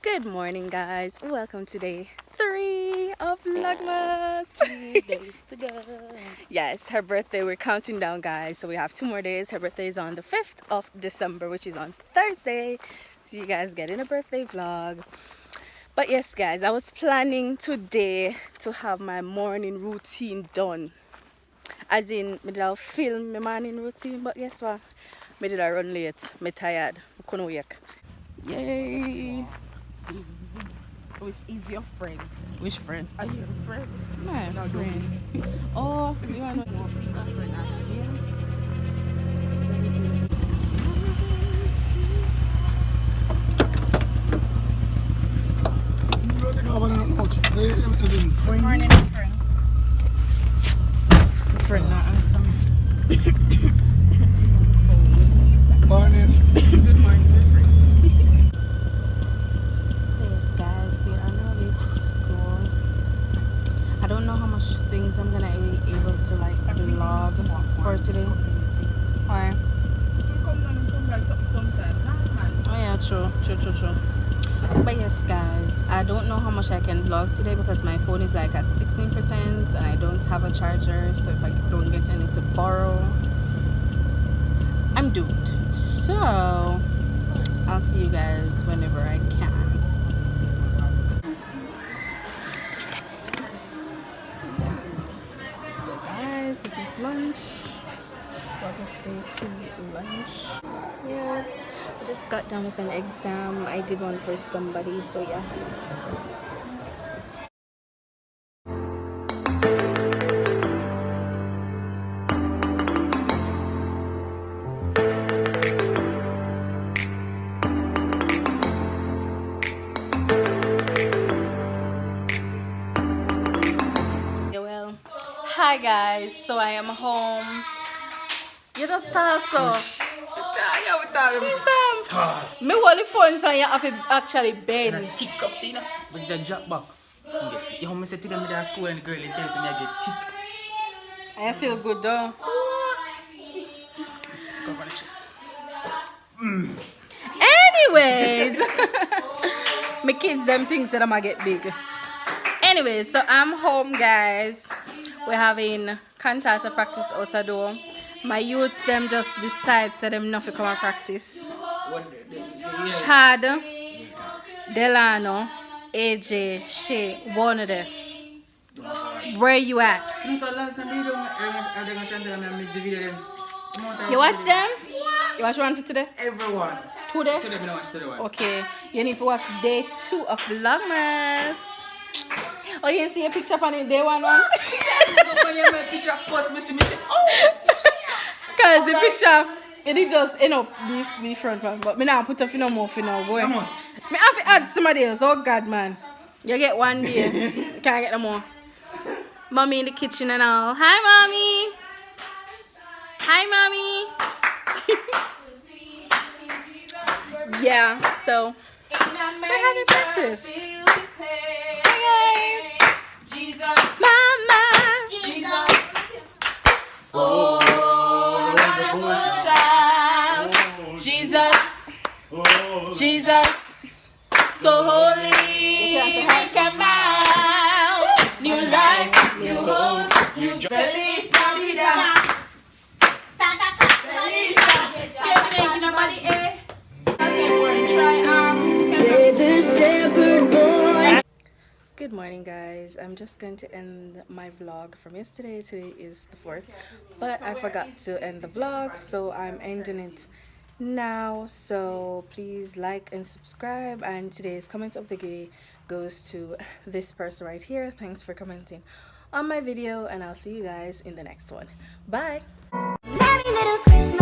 Good morning, guys. Welcome to day 3 of Vlogmas. 3 days to go. Yes, her birthday. We're counting down, guys. So we have 2 more days. Her birthday is on the 5th of December, which is on Thursday. So you guys get in a birthday vlog. But yes, guys, I was planning today to have my morning routine done. As in, I'll film my morning routine. But guess what? I did run late. I'm tired. I couldn't wake. Yay! Which is your friend? Which friend? Are you a friend? My No, friend. Oh, you are not. Morning, friend. Friend not answer me. Morning. Good morning, friend. So yes, guys, we are on our way to school. I don't know how much things I'm gonna be able to like vlog for today. Why? Come down and come back sometime. Oh yeah, true. But yes, guys, I don't know how much I can vlog today because my phone is like at 16% and I don't have a charger. So if I don't get any to borrow, I'm doomed. So I'll see you guys whenever I can. So guys, this is lunch. Vlogmas day 2 lunch. Yeah, I just got done with an exam. I did one for somebody, so yeah. Well, hi guys, so I am home. You just start so. Me hold the phone so you have to actually bend. And a tick up to you know, with the drop back. You know, I said to them at school and the girl in tells me I get tick. I feel good though. Go on the chest. Anyways, my kids them things that I'm gonna get big. Anyways, so I'm home, guys. We're having cantata practice out the door. My youths them just decide so them not to come and practice. Chad, Delano, AJ, Shay, one of them. Where you at? Since the last time we don't You watch them? You watch one for today? everyone. Today? Today we don't watch today one. Okay, you need to watch day 2 of Vlogmas. Oh, you can see a picture on it, day 1 one? When you make picture first, me see, oh! Because the picture, it just end up be front one. But me now put up no more for now. Go ahead. Me have to add somebody else. Oh God, man. You get one day. You can't get no more. Mommy in the kitchen and all. Hi, mommy. Hi, mommy. Yeah, so we're having practice. Hi, guys. Mama. Jesus, so holy, come out, new life, new hope, Feliz Navidad, Feliz Navidad, can't make nobody Good morning, guys. I'm just going to end my vlog from yesterday. Today is the 4th, but I forgot to end the vlog, so I'm ending it now. So please like and subscribe, and today's comment of the day goes to this person right here. Thanks for commenting on my video, and I'll see you guys in the next one. Bye. Merry little Christmas.